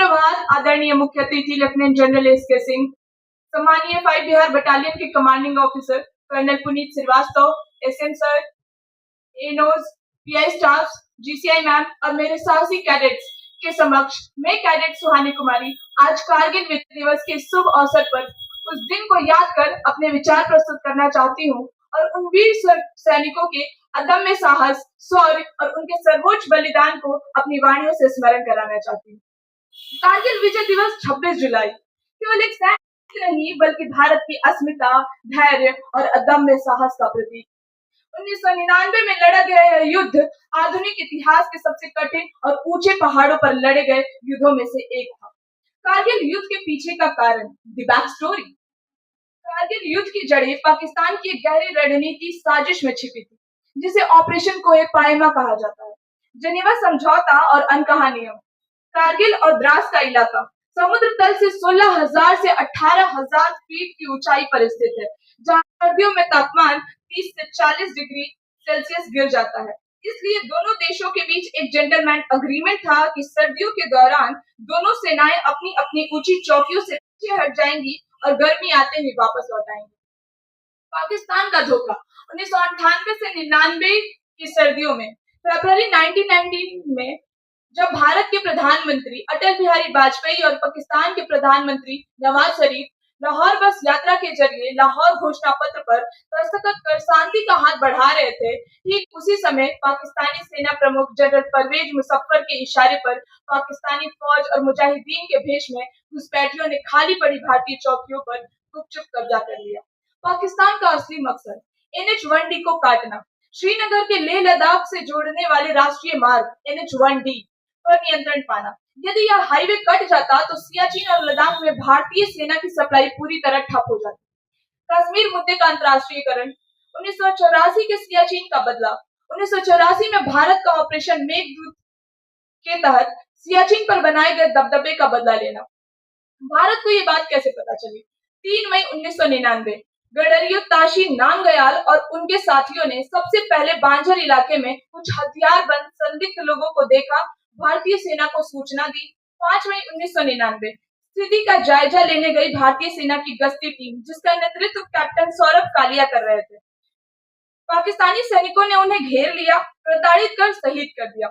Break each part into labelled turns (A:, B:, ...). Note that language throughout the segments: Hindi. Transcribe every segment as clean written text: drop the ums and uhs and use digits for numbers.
A: सुप्रभात आदरणीय मुख्य अतिथि लेफ्टिनेंट जनरल एस.के. सिंह, सम्मानीय 5 बिहार बटालियन के commanding officer colonel Puneet Srivastava, SM sir, एनोज, पीआई स्टाफ, जीसीआई मैम और मेरे साहसी कैडेट्स के समक्ष मैं कैडेट सुहानी कुमारी आज कारगिल विजय दिवस के शुभ अवसर पर उस दिन को याद कर अपने विचार प्रस्तुत करना चाहती हूँ और उन वीर सैनिकों के अदम्य साहस, शौर्य और उनके सर्वोच्च बलिदान को अपनी वाणियों से स्मरण कराना चाहती हूँ। कारगिल विजय दिवस 26 जुलाई केवल एक सैनिक नहीं बल्कि भारत की अस्मिता, धैर्य और अदम्य साहस का प्रतीक। 1999 में लड़ा गया यह युद्ध आधुनिक इतिहास के सबसे कठिन और ऊंचे पहाड़ों पर लड़े गए युद्धों में से एक था। कारगिल युद्ध के पीछे का कारण, द बैक स्टोरी। कारगिल युद्ध की जड़ें पाकिस्तान की एक गहरी रणनीति साजिश में छिपी थी, जिसे ऑपरेशन कोहे पायमा कहा जाता है। जेनेवा समझौता और अनकहा नियम। कारगिल और द्रास का इलाका समुद्र तल से 16,000 से 18,000 फीट की ऊंचाई पर स्थित है, जहां सर्दियों में तापमान 30 से 40 डिग्री सेल्सियस गिर जाता है। इसलिए दोनों देशों के बीच एक जेंटलमैन अग्रीमेंट था कि सर्दियों के दौरान दोनों सेनाएं अपनी अपनी ऊंची चौकियों से पीछे हट जाएंगी और गर्मी आते ही वापस लौट आएंगी। पाकिस्तान का धोखा 1998 से 99 की सर्दियों में। फरवरी 1990 में जब भारत के प्रधानमंत्री अटल बिहारी वाजपेयी और पाकिस्तान के प्रधानमंत्री नवाज शरीफ लाहौर बस यात्रा के जरिए लाहौर घोषणा पत्र पर दस्तखत कर शांति का हाथ बढ़ा रहे थे, ठीक उसी समय पाकिस्तानी सेना प्रमुख जनरल परवेज मुशर्रफ के इशारे पर पाकिस्तानी फौज और मुजाहिदीन के भेष में घुसपैठियों ने खाली पड़ी भारतीय चौकियों पर गुपचुप कब्जा कर लिया। पाकिस्तान का असली मकसद NH-1D को काटना, श्रीनगर के लेह लद्दाख से जोड़ने वाले राष्ट्रीय मार्ग NH-1D पर नियंत्रण पाना। यदि यह हाईवे कट जाता तो सियाचिन और लद्दाख में भारतीय सेना की सप्लाई पूरी तरह ठप हो जाती। कश्मीर मुद्दे का अंतर्राष्ट्रीयकरण, 1984 के सियाचिन का बदला। 1984 में भारत का ऑपरेशन मेघदूत के तहत सियाचिन पर बनाए गए दबदबे का बदला लेना। भारत को ये बात कैसे पता चली? 3 मई 1999 गडरियो ताशी नामग्याल और उनके साथियों ने सबसे पहले बांझर इलाके में कुछ हथियारबंद संदिग्ध लोगों को देखा, भारतीय सेना को सूचना दी। 5 मई 1999 स्थिति का जायजा लेने गई भारतीय सेना की गश्ती टीम, जिसका नेतृत्व कैप्टन सौरभ कालिया कर रहे थे। पाकिस्तानी सैनिकों ने उन्हें घेर लिया, प्रताड़ित कर शहीद कर दिया।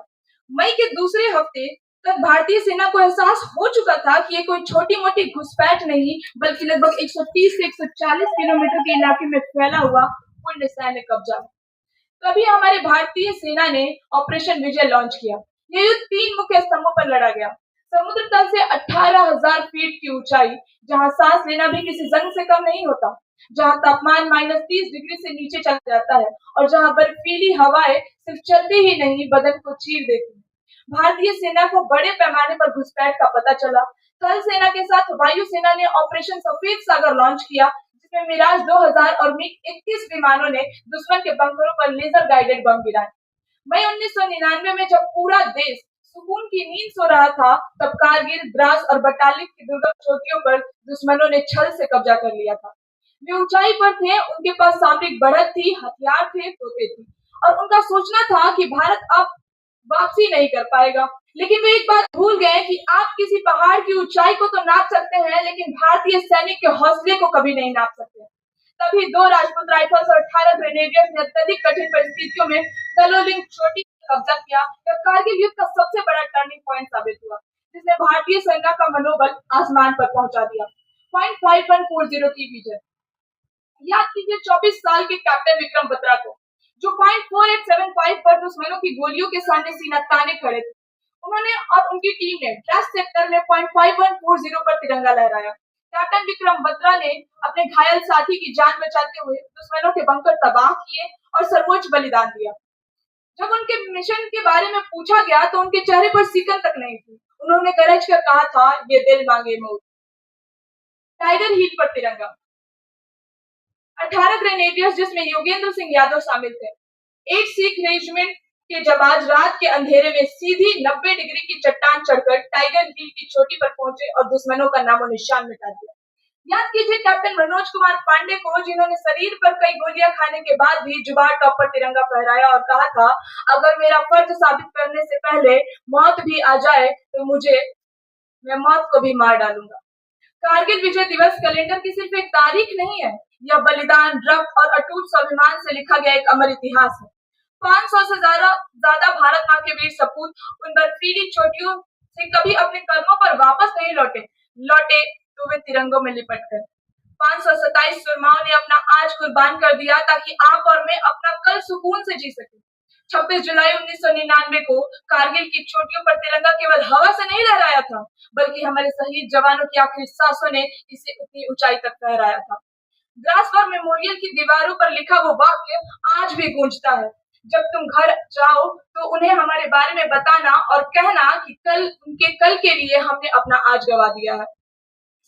A: मई के दूसरे हफ्ते तक भारतीय सेना को एहसास हो चुका था कि ये कोई छोटी मोटी घुसपैठ नहीं बल्कि लगभग 130 से 140 किलोमीटर के इलाके में फैला हुआ पूर्ण सैन्य कब्जा। तभी हमारे भारतीय सेना ने ऑपरेशन विजय लॉन्च किया। यह युद्ध 3 मुख्य स्तंभों पर लड़ा गया। समुद्र तल से 18,000 फीट की ऊंचाई, जहां सांस लेना भी किसी जंग से कम नहीं होता, जहां तापमान -30 डिग्री से नीचे चला जाता है और जहां बर्फीली हवाएं सिर्फ चलती ही नहीं बदन को चीर देती है। भारतीय सेना को बड़े पैमाने पर घुसपैठ का पता चला। थल सेना के साथ वायु सेना ने ऑपरेशन सफेद सागर लॉन्च किया, जिसमें मिराज 2000 और मिग-21 विमानों ने दुश्मन के बंकरों पर लेजर गाइडेड बम गिराए। मई 1999 में जब पूरा देश सुकून की नींद सो रहा था, तब कारगिल, द्रास और बटालिक की दुर्गम चोटियों पर दुश्मनों ने छल से कब्जा कर लिया था। वे ऊंचाई पर थे, उनके पास सामरिक बढ़त थी, हथियार थे, तोपें थी और उनका सोचना था कि भारत अब वापसी नहीं कर पाएगा। लेकिन वे एक बात भूल गए कि आप किसी पहाड़ की ऊंचाई को तो नाप सकते हैं, लेकिन भारतीय सैनिक के हौसले को कभी नहीं नाप सकते। तभी 2 राजपूत राइफल्स और 18 ग्रेनेडियर्स ने अत्यधिक कठिन परिस्थितियों में तलोलिंग चोटी पर कब्जा किया। यह कारगिल युद्ध का सबसे बड़ा टर्निंग पॉइंट साबित हुआ, जिसने भारतीय सेना का मनोबल आसमान पर पहुंचा दिया। 5140 की विजय। याद कीजिए 24 साल के कैप्टन विक्रम बत्रा को, जो 4875 पर दुश्मनों की गोलियों के सामने सीना ताने खड़े थे। उन्होंने और उनकी टीम ने ड्रास सेक्टर में 5140 पर तिरंगा लहराया। कैप्टन विक्रम बत्रा ने अपने घायल साथी की जान बचाते हुए दुश्मनों के बंकर तबाह किए और सर्वोच्च बलिदान दिया। जब उनके मिशन के बारे में पूछा गया तो उनके चेहरे पर सिकन तक नहीं थी। उन्होंने गरज कर कहा था, ये दिल मांगे मौत। टाइगर हिल पर तिरंगा। 18 ग्रेनेडियर्स, जिसमें योगेंद्र सिंह यादव शामिल थे, 8 सिख रेजिमेंट के जवान रात के अंधेरे में सीधी 90 डिग्री की चट्टान चढ़कर टाइगर हिल की चोटी पर पहुंचे और दुश्मनों का नामो निशान मिटा दिया। याद कीजिए कैप्टन मनोज कुमार पांडे को, जिन्होंने शरीर पर कई गोलियां खाने के बाद भी जुबान टॉप पर तिरंगा फहराया और कहा था, अगर मेरा फर्ज साबित करने से पहले मौत भी आ जाए तो मुझे मैं मौत को भी मार डालूंगा। कारगिल विजय दिवस कैलेंडर की सिर्फ एक तारीख नहीं है, यह बलिदान, रक्त और अटूट स्वाभिमान से लिखा गया एक अमर इतिहास है। 500 से ज्यादा भारत माँ के वीर सपूत उन बर्फीली चोटियों से कभी अपने कर्मों पर वापस नहीं लौटे तो वे तिरंगों में लिपट कर। 527 सुरमाओं ने अपना आज कुर्बान कर दिया ताकि आप और मैं अपना कल सुकून से जी सके। 26 जुलाई 1999 को कारगिल की चोटियों पर तिरंगा केवल हवा से नहीं लहराया था, बल्कि हमारे शहीद जवानों की आखिरी सांसों ने इसे उतनी ऊंचाई तक फहराया था। द्रास वॉर मेमोरियल की दीवारों पर लिखा वो वाक्य आज भी गूंजता है, जब तुम घर जाओ तो उन्हें हमारे बारे में बताना और कहना कि उनके कल के लिए हमने अपना आज गवा दिया है।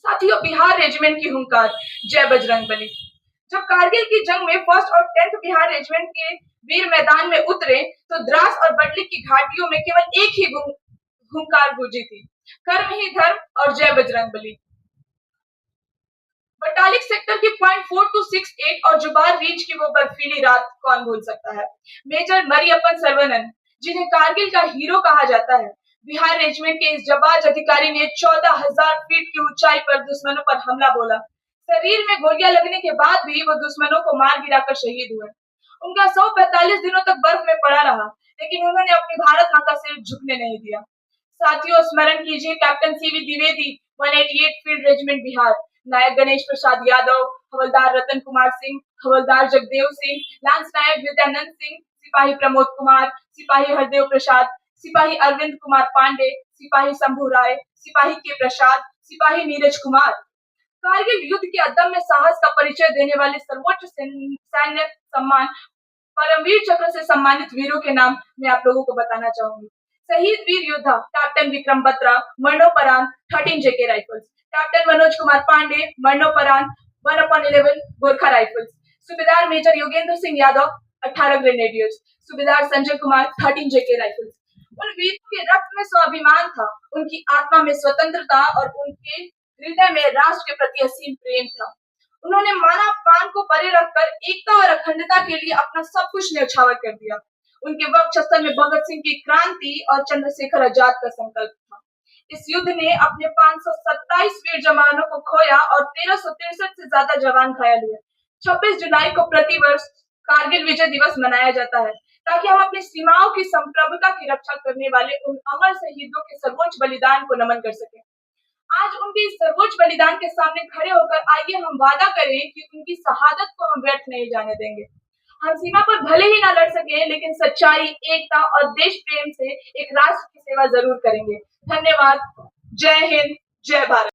A: साथियों, बिहार रेजिमेंट की हुंकार, जय बजरंगबली। जब कारगिल की जंग में 1st और 10th बिहार रेजिमेंट के वीर मैदान में उतरे तो द्रास और बडली की घाटियों में केवल एक ही हुंकार गूंजी थी, कर्म ही धर्म और जय बजरंगबली। बटालिक सेक्टर की पॉइंट 4268 और जुबार रीच की वो बर्फीली रात कौन भूल सकता है। मेजर मरियप्पन सर्वनन, जिन्हें कारगिल का हीरो कहा जाता है, बिहार रेजिमेंट के इस जाबाज अधिकारी ने 14,000 फीट की ऊंचाई पर दुश्मनों पर हमला बोला। शरीर में गोलियां लगने के बाद भी वो दुश्मनों को मार गिराकर शहीद हुए। उनका शव 45 दिनों तक बर्फ में पड़ा रहा, लेकिन उन्होंने अपनी भारत मां का सिर झुकने नहीं दिया। साथियों, स्मरण कीजिए captain CV Dwivedi, 188 field regiment Bihar, नायक गणेश प्रसाद यादव, हवलदार रतन कुमार सिंह, हवलदार जगदेव सिंह, लांस नायक विद्यानंद सिंह, सिपाही प्रमोद कुमार, सिपाही हरदेव प्रसाद, सिपाही अरविंद कुमार पांडे, सिपाही शंभू राय, सिपाही के प्रसाद, सिपाही नीरज कुमार। कारगिल युद्ध के अदम्य साहस का परिचय देने वाले सर्वोच्च सैन्य सम्मान परमवीर चक्र से सम्मानित वीरों के नाम मैं आप लोगों को बताना चाहूंगी। शहीद वीर योद्धा कैप्टन विक्रम बत्रा, मरणोपरांत 13 जेके राइफल्स। कैप्टन मनोज कुमार पांडे, मरणोपरांत 1/11 गोरखा राइफल्स। सूबेदार मेजर योगेंद्र सिंह यादव, 18 ग्रेनेडियर्स। सूबेदार संजय कुमार, 13 जेके राइफल्स। उन वीरों के रक्त में स्वाभिमान था, उनकी आत्मा में स्वतंत्रता और उनके हृदय में राष्ट्र के प्रति असीम प्रेम था। उन्होंने मानव को परे रखकर एकता और अखंडता के लिए अपना सब कुछ न्यौछावर कर दिया। उनके वक्षस्थल में भगत सिंह की क्रांति और चंद्रशेखर आजाद का संकल्प था। इस युद्ध ने अपने 527 वीर जवानों को खोया और 1363 से ज्यादा जवान घायल हुए। 26 जुलाई को प्रतिवर्ष कारगिल विजय दिवस मनाया जाता है, ताकि हम अपनी सीमाओं की संप्रभुता की रक्षा करने वाले उन अमर शहीदों के सर्वोच्च बलिदान को नमन कर सके। आज उनके इस सर्वोच्च बलिदान के सामने खड़े होकर आइए हम वादा करें कि उनकी शहादत को हम व्यर्थ नहीं जाने देंगे। हम सीमा पर भले ही ना लड़ सके, लेकिन सच्चाई, एकता और देश प्रेम से एक राष्ट्र की सेवा जरूर करेंगे। धन्यवाद। जय हिंद, जय भारत।